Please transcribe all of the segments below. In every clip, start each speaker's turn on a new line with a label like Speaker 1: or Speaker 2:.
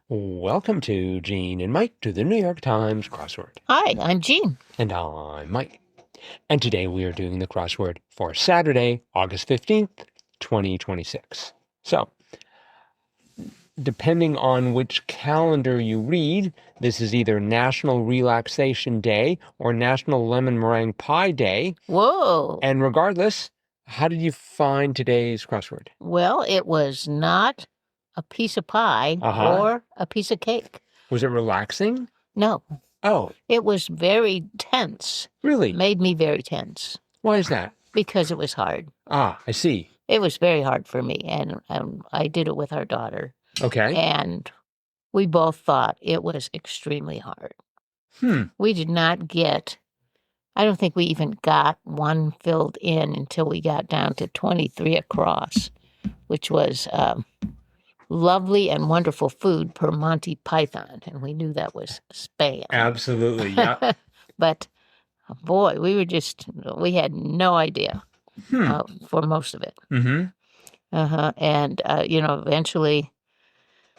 Speaker 1: Welcome to Gene and Mike to the New York Times crossword.
Speaker 2: Hi, I'm Jean.
Speaker 1: And I'm Mike. And today we are doing the crossword for Saturday, August 15th, 2026. So, depending on which calendar you read, this is either National Relaxation Day or National Lemon Meringue Pie Day.
Speaker 2: Whoa.
Speaker 1: And regardless, how did you find today's crossword?
Speaker 2: Well, it was not a piece of pie or a piece of cake.
Speaker 1: Was it relaxing?
Speaker 2: No.
Speaker 1: Oh.
Speaker 2: It was very tense.
Speaker 1: Really?
Speaker 2: Made me very tense.
Speaker 1: Why is that?
Speaker 2: Because it was hard.
Speaker 1: Ah, I see.
Speaker 2: It was very hard for me, and I did it with our daughter.
Speaker 1: Okay.
Speaker 2: And we both thought it was extremely hard. We did not get, I don't think we even got one filled in until we got down to 23 across, which was lovely and wonderful food per Monty Python. And we knew that was spam.
Speaker 1: Absolutely, yeah.
Speaker 2: But boy, we had no idea for most of it. And, eventually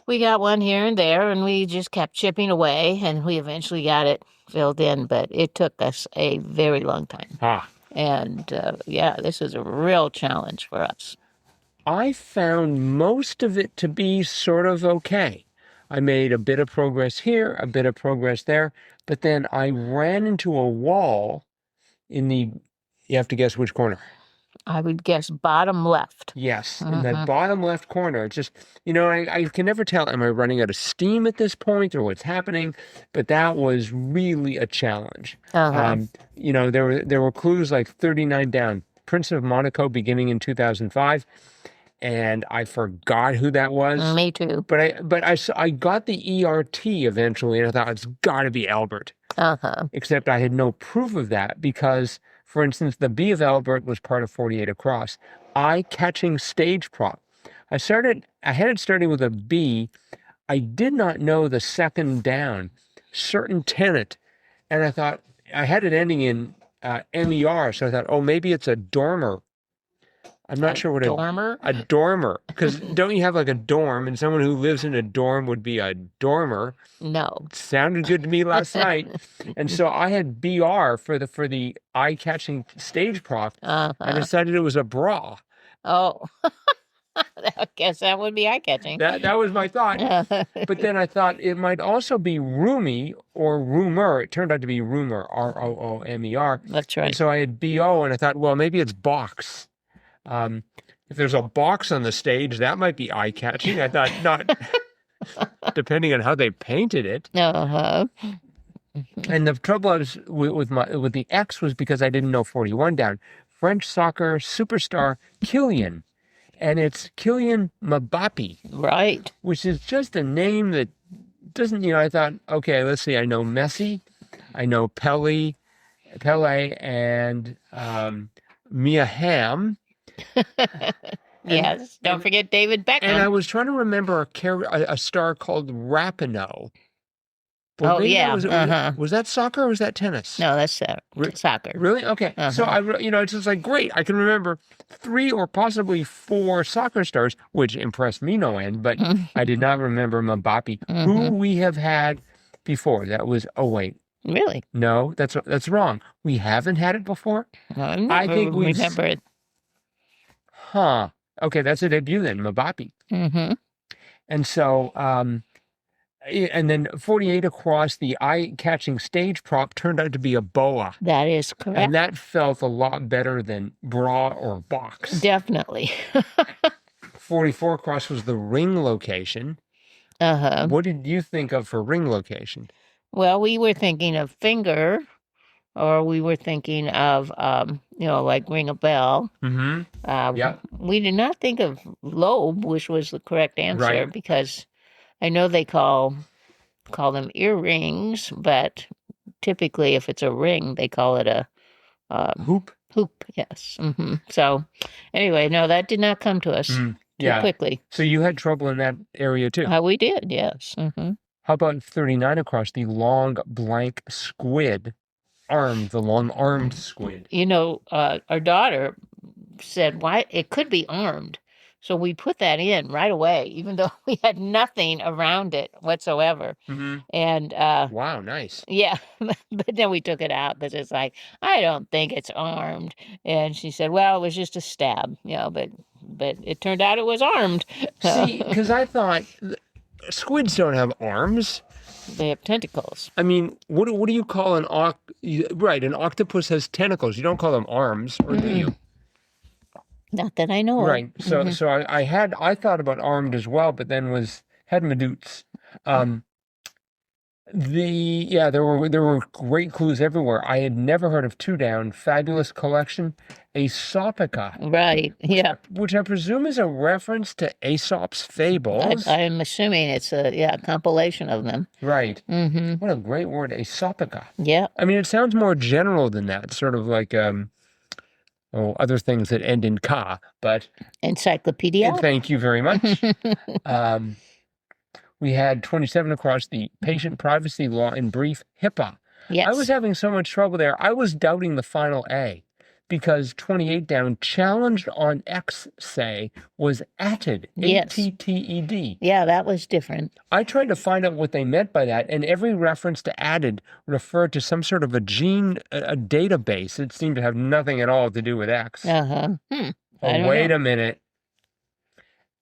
Speaker 2: we got one here and there, and we just kept chipping away, and we eventually got it filled in, but it took us a very long time. And this was a real challenge for us.
Speaker 1: I found most of it to be sort of okay. I made a bit of progress here, a bit of progress there, but then I ran into a wall you have to guess which corner.
Speaker 2: I would guess bottom left.
Speaker 1: Yes, in that bottom left corner. It's just, I can never tell, am I running out of steam at this point or what's happening? But that was really a challenge. There were clues like 39 down, Prince of Monaco beginning in 2005. And I forgot who that was.
Speaker 2: Me too.
Speaker 1: But I got the ERT eventually, and I thought it's got to be Albert. Except I had no proof of that because, for instance, the B of Albert was part of 48 across. Eye-catching stage prop. I had it starting with a B. I did not know the second down, certain tenant, and I thought I had it ending in MER. So I thought, oh, maybe it's a dormer. I'm not sure what
Speaker 2: dormer?
Speaker 1: A dormer. Because don't you have like a dorm, and someone who lives in a dorm would be a dormer?
Speaker 2: No.
Speaker 1: It sounded good to me last night. And so I had BR for the eye-catching stage prop. I decided it was a bra.
Speaker 2: Oh. I guess that would be eye-catching.
Speaker 1: That was my thought. But then I thought it might also be roomy or rumor. It turned out to be rumor, ROOMER.
Speaker 2: That's right.
Speaker 1: And so I had BO, and I thought, well, maybe it's box. If there's a box on the stage, that might be eye-catching. I thought not, depending on how they painted it. And the trouble was with the X was because I didn't know 41 down. French soccer superstar Kylian, and it's Kylian Mbappe,
Speaker 2: right? Which
Speaker 1: is just a name that doesn't. I thought, okay, let's see. I know Messi, I know Pele, and Mia Hamm.
Speaker 2: Yes, don't forget David Beckham.
Speaker 1: And I was trying to remember a star called Rapinoe.
Speaker 2: Well,
Speaker 1: Was that soccer or was that tennis?
Speaker 2: No, that's soccer.
Speaker 1: Really? Okay. So it's just like, great. I can remember 3 or possibly 4 soccer stars, which impressed me no end, but I did not remember Mbappe, who we have had before. That was, oh, wait.
Speaker 2: Really?
Speaker 1: No, that's wrong. We haven't had it before?
Speaker 2: I think we remember it.
Speaker 1: Okay, that's a debut then, Mbappe. And so, and then 48 across, the eye-catching stage prop turned out to be a boa.
Speaker 2: That is correct.
Speaker 1: And that felt a lot better than bra or box.
Speaker 2: Definitely.
Speaker 1: 44 across was the ring location. What did you think of for ring location?
Speaker 2: Well, we were thinking of finger, or we were thinking of, like ring a bell. We did not think of lobe, which was the correct answer, because I know they call them earrings, but typically if it's a ring, they call it a
Speaker 1: hoop.
Speaker 2: Hoop, yes. So anyway, no, that did not come to us too quickly.
Speaker 1: So you had trouble in that area too?
Speaker 2: We did, yes.
Speaker 1: How about 39 across, the long blank squid? The long-armed squid.
Speaker 2: Our daughter said, why, it could be armed. So we put that in right away, even though we had nothing around it whatsoever.
Speaker 1: Mm-hmm.
Speaker 2: And
Speaker 1: wow, nice.
Speaker 2: Yeah, but then we took it out because it's like, I don't think it's armed. And she said, well, it was just a stab, but it turned out it was armed.
Speaker 1: See, because I thought squids don't have arms.
Speaker 2: They have tentacles.
Speaker 1: I mean, what do you call an right? An octopus has tentacles. You don't call them arms, or do you?
Speaker 2: Not that I know of.
Speaker 1: Right. So I thought about armed as well, but then had medutes. There were great clues everywhere. I had never heard of Two Down, fabulous collection, Aesopica.
Speaker 2: Right, yeah.
Speaker 1: Which I presume is a reference to Aesop's fables.
Speaker 2: I'm assuming it's a compilation of them.
Speaker 1: Right.
Speaker 2: Mm-hmm.
Speaker 1: What a great word, Aesopica.
Speaker 2: Yeah.
Speaker 1: I mean, it sounds more general than that, sort of like other things that end in ka, but
Speaker 2: encyclopedia.
Speaker 1: Thank you very much. We had 27 across, the patient privacy law in brief, HIPAA. Yes. I was having so much trouble there. I was doubting the final A because 28 down, challenged on X, say, was atted,
Speaker 2: yes.
Speaker 1: A-T-T-E-D.
Speaker 2: Yeah, that was different.
Speaker 1: I tried to find out what they meant by that, and every reference to added referred to some sort of a database. It seemed to have nothing at all to do with X.
Speaker 2: Oh,
Speaker 1: wait a minute.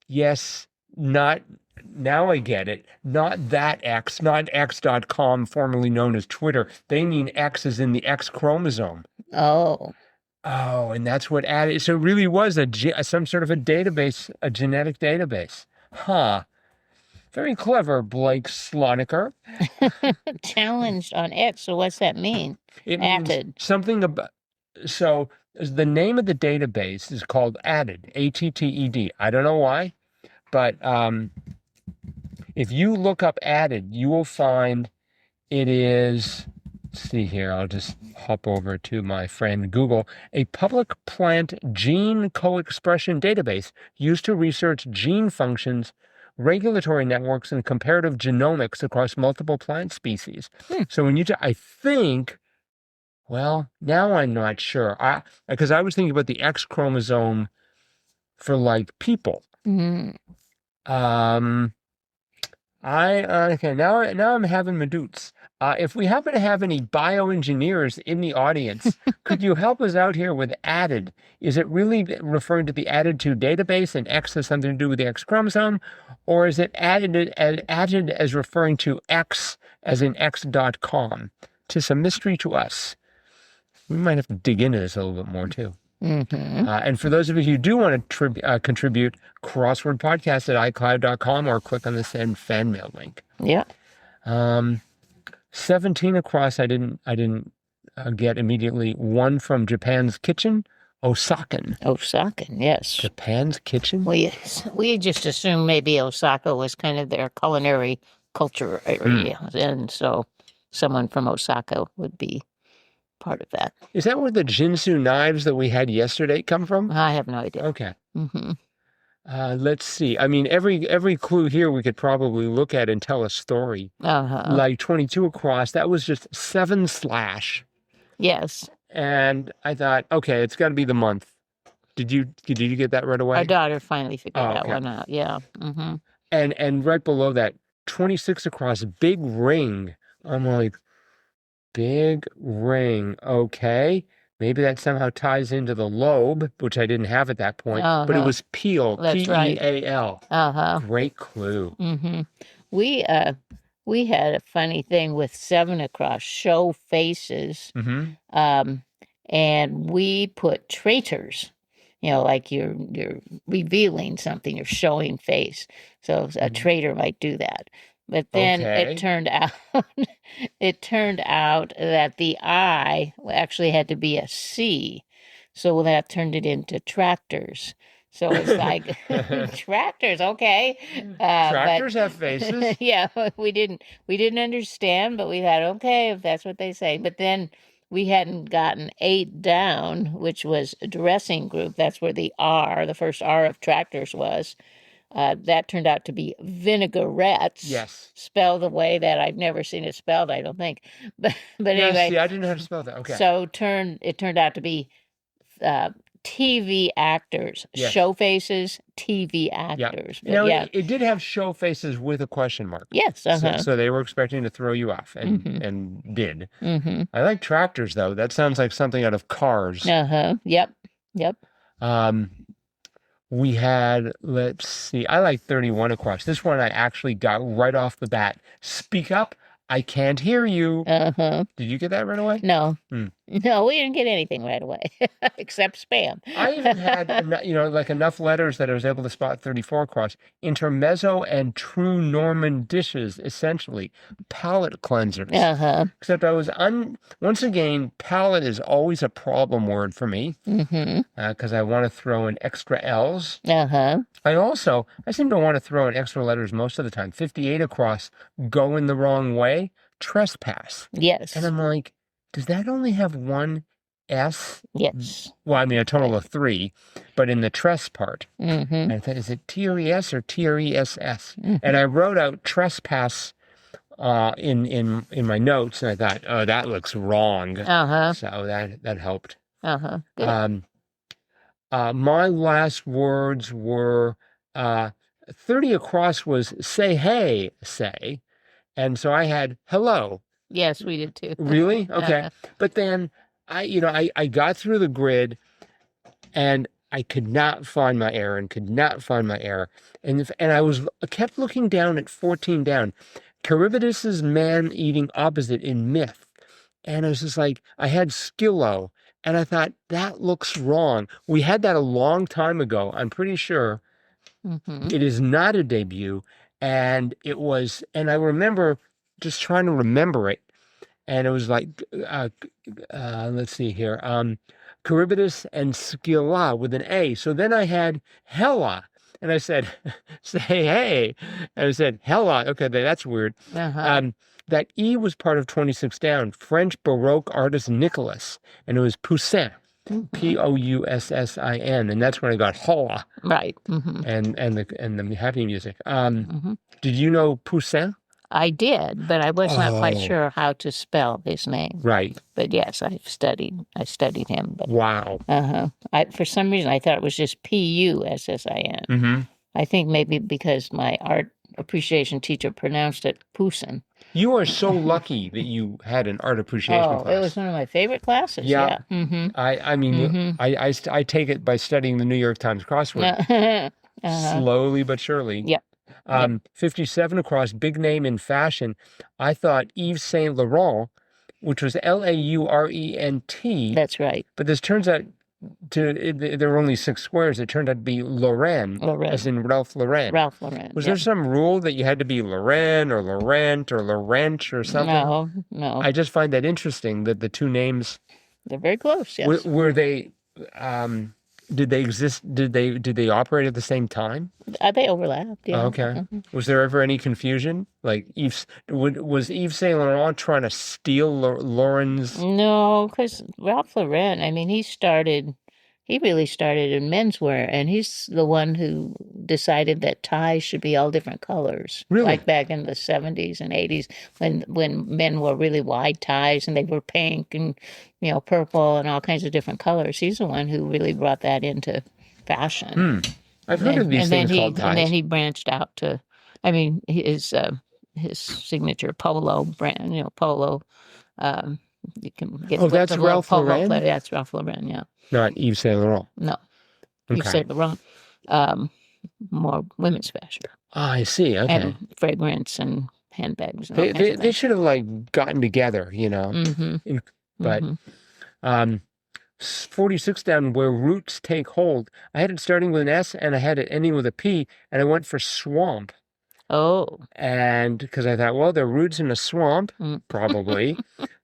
Speaker 1: Yes, now I get it. Not that X, not X.com, formerly known as Twitter. They mean X as in the X chromosome.
Speaker 2: Oh,
Speaker 1: and that's what added. So it really was some sort of a database, a genetic database. Huh. Very clever, Blake Sonecker.
Speaker 2: Challenged on X. So what's that mean?
Speaker 1: It means something about. So the name of the database is called Added, A-T-T-E-D. I don't know why, but if you look up Added, you will find it is, let's see here, I'll just hop over to my friend Google, a public plant gene co-expression database used to research gene functions, regulatory networks, and comparative genomics across multiple plant species. So when I think, well, now I'm not sure. Because I was thinking about the X chromosome for like people.
Speaker 2: Mm-hmm.
Speaker 1: Okay, now I'm having medutes. If we happen to have any bioengineers in the audience, could you help us out here with added? Is it really referring to the added to database and X has something to do with the X chromosome? Or is it added as referring to X as in X.com? 'Tis a mystery to us. We might have to dig into this a little bit more too.
Speaker 2: Mm-hmm.
Speaker 1: And for those of you who do want to contribute, crosswordpodcast at iCloud.com or click on the send fan mail link.
Speaker 2: Yeah.
Speaker 1: 17 across, I didn't get immediately. One from Japan's Kitchen, Osakan.
Speaker 2: Osakan, yes.
Speaker 1: Japan's Kitchen?
Speaker 2: We just assumed maybe Osaka was kind of their culinary culture area. And so someone from Osaka would be part of that.
Speaker 1: Is that where the Jinsu knives that we had yesterday come from?
Speaker 2: I have no idea.
Speaker 1: Okay.
Speaker 2: Mm-hmm.
Speaker 1: Let's see. I mean, every clue here we could probably look at and tell a story. Like 22 across, that was just 7/.
Speaker 2: Yes.
Speaker 1: And I thought, okay, it's got to be the month. Did you get that right away?
Speaker 2: Our daughter finally figured that one out. Yeah. Mm-hmm.
Speaker 1: And right below that, 26 across, big ring. I'm like, big ring. Okay. Maybe that somehow ties into the lobe, which I didn't have at that point, but it was peel, P-E-A-L. Great clue.
Speaker 2: Mm-hmm. We had a funny thing with 7 across, show faces, and we put traitors. Like you're revealing something, you're showing face. So a traitor might do that. But then it turned out that the I actually had to be a C. So that turned it into tractors. So it's like tractors, okay.
Speaker 1: Tractors have faces.
Speaker 2: Yeah, we didn't understand, but we thought, okay, if that's what they say. But then we hadn't gotten 8 down, which was a dressing group. That's where the R, the first R of tractors was. That turned out to be vinaigrettes.
Speaker 1: Yes.
Speaker 2: Spelled the way that I've never seen it spelled, I don't think. But anyway.
Speaker 1: See, I didn't know how to spell that. Okay.
Speaker 2: So it turned out to be TV actors,
Speaker 1: Yes.
Speaker 2: show faces, TV actors.
Speaker 1: But now, it did have show faces with a question mark.
Speaker 2: Yes.
Speaker 1: So they were expecting to throw you off, and did. I like tractors, though. That sounds like something out of Cars.
Speaker 2: Yep.
Speaker 1: We had, let's see, I like 31 across. This one I actually got right off the bat. Speak up. I can't hear you. Did you get that right away?
Speaker 2: No. No, we didn't get anything right away, except spam.
Speaker 1: I even had, enough letters that I was able to spot 34 across. Intermezzo and true Norman dishes, essentially. Palate cleansers. Except I was, once again, palate is always a problem word for me. Because I want to throw in extra L's. I seem to want to throw in extra letters most of the time. 58 across, going the wrong way, trespass.
Speaker 2: Yes.
Speaker 1: And I'm like, does that only have one S?
Speaker 2: Yes.
Speaker 1: Well, I mean, a total of 3, but in the tress part. And I thought, is it T-R-E-S or T-R-E-S-S? And I wrote out trespass in my notes, and I thought, oh, that looks wrong. So that helped.
Speaker 2: Good.
Speaker 1: My last words were 30 across was say, hey, say. And so I had hello.
Speaker 2: Yes, we did too.
Speaker 1: Really? Okay. But then I got through the grid, and I could not find my error and could not find my error. And I kept looking down at 14 down. Charybdis's man-eating opposite in myth. And I was just like, I had skillo, and I thought, that looks wrong. We had that a long time ago, I'm pretty sure. It is not a debut. And it was, and I remember just trying to remember it. And it was like, let's see here, Charybdis and Scylla with an A. So then I had Hella, and I said, say hey. And I said, Hella. Okay, that's weird. That E was part of 26 down, French Baroque artist Nicolas, and it was Poussin. Poussin, and that's when I got Holla.
Speaker 2: Right.
Speaker 1: And the happy music. Did you know Poussin?
Speaker 2: I did, but I was not quite sure how to spell his name.
Speaker 1: Right.
Speaker 2: But yes, I studied him. But,
Speaker 1: wow.
Speaker 2: For some reason, I thought it was just Pussin. I think maybe because my art appreciation teacher pronounced it Poussin.
Speaker 1: You are so lucky that you had an art appreciation class.
Speaker 2: It was one of my favorite classes. Yeah.
Speaker 1: I mean, I take it by studying the New York Times crossword. Slowly but surely.
Speaker 2: Yep.
Speaker 1: 57 across, big name in fashion. I thought Yves Saint Laurent, which was Laurent.
Speaker 2: That's right.
Speaker 1: But this turns out there were only 6 squares. It turned out to be Lauren, as in Ralph Lauren.
Speaker 2: Ralph Lauren.
Speaker 1: Was there some rule that you had to be Lauren or Laurent or Laurent or something?
Speaker 2: No.
Speaker 1: I just find that interesting that the two names.
Speaker 2: They're very close. Yes.
Speaker 1: Were they? Did they exist? Did they operate at the same time?
Speaker 2: They overlapped. Yeah.
Speaker 1: Okay. Was there ever any confusion? Like was Yves Saint Laurent trying to steal Lauren's?
Speaker 2: No, because Ralph Lauren. I mean, he really started in menswear, and he's the one who decided that ties should be all different colors.
Speaker 1: Really?
Speaker 2: Like back in the 70s and 80s when men wore really wide ties and they were pink and, purple and all kinds of different colors. He's the one who really brought that into fashion.
Speaker 1: I've heard of these things called ties.
Speaker 2: And then he branched out to, I mean, his signature polo brand, polo. You can get.
Speaker 1: Oh, that's Ralph Lauren?
Speaker 2: That's Ralph Lauren, yeah.
Speaker 1: Not Yves Saint Laurent.
Speaker 2: No.
Speaker 1: Okay.
Speaker 2: Yves Saint Laurent. More women's fashion.
Speaker 1: I see. Okay.
Speaker 2: And fragrance and handbags. And
Speaker 1: they should have gotten together, But 46 down, where roots take hold. I had it starting with an S and I had it ending with a P, and I went for swamp.
Speaker 2: Oh.
Speaker 1: And because I thought, well, there are roots in a swamp, probably,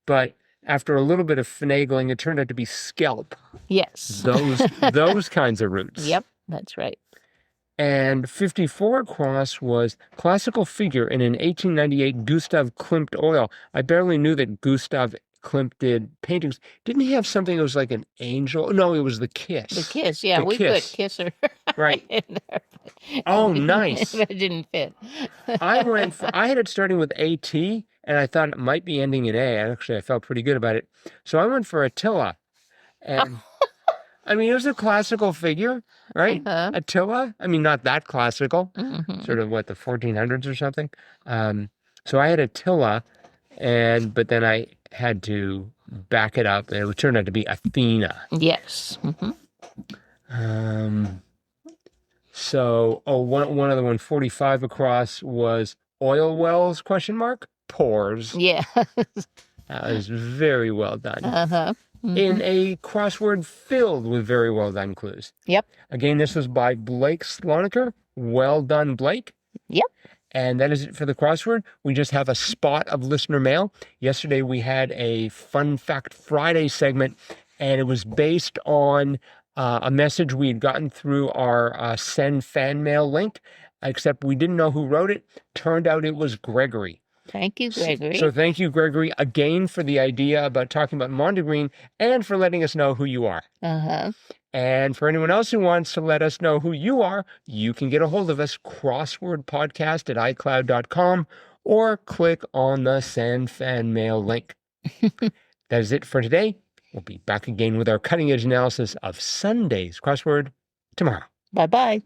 Speaker 1: but after a little bit of finagling, it turned out to be scalp.
Speaker 2: Yes.
Speaker 1: Those kinds of roots.
Speaker 2: Yep, that's right.
Speaker 1: And 54 across was classical figure in an 1898 Gustav Klimt oil. I barely knew that Gustav Klimt did paintings. Didn't he have something that was like an angel? No, it was the Kiss.
Speaker 2: The Kiss, yeah. We put Kisser
Speaker 1: right
Speaker 2: in there.
Speaker 1: Oh, nice.
Speaker 2: But it didn't fit.
Speaker 1: I had it starting with AT, and I thought it might be ending in A. Actually, I felt pretty good about it. So I went for Attila. And I mean, it was a classical figure, right? Attila. I mean, not that classical. Sort of what, the 1400s or something. So I had Attila, but then I had to back it up, and it turned out to be Athena.
Speaker 2: Yes.
Speaker 1: So, one other one, 45 across, was oil wells, ? Pores.
Speaker 2: Yeah.
Speaker 1: That was very well done. In a crossword filled with very well done clues.
Speaker 2: Yep.
Speaker 1: Again, this was by Blake Sonecker. Well done, Blake.
Speaker 2: Yep.
Speaker 1: And that is it for the crossword. We just have a spot of listener mail. Yesterday we had a Fun Fact Friday segment, and it was based on a message we had gotten through our send fan mail link, except we didn't know who wrote it. Turned out it was Gregory.
Speaker 2: Thank you, Gregory.
Speaker 1: So thank you, Gregory, again for the idea about talking about Mondegreen and for letting us know who you are. And for anyone else who wants to let us know who you are, you can get a hold of us, crosswordpodcast@icloud.com, or click on the send fan mail link. That is it for today. We'll be back again with our cutting edge analysis of Sunday's crossword tomorrow.
Speaker 2: Bye-bye.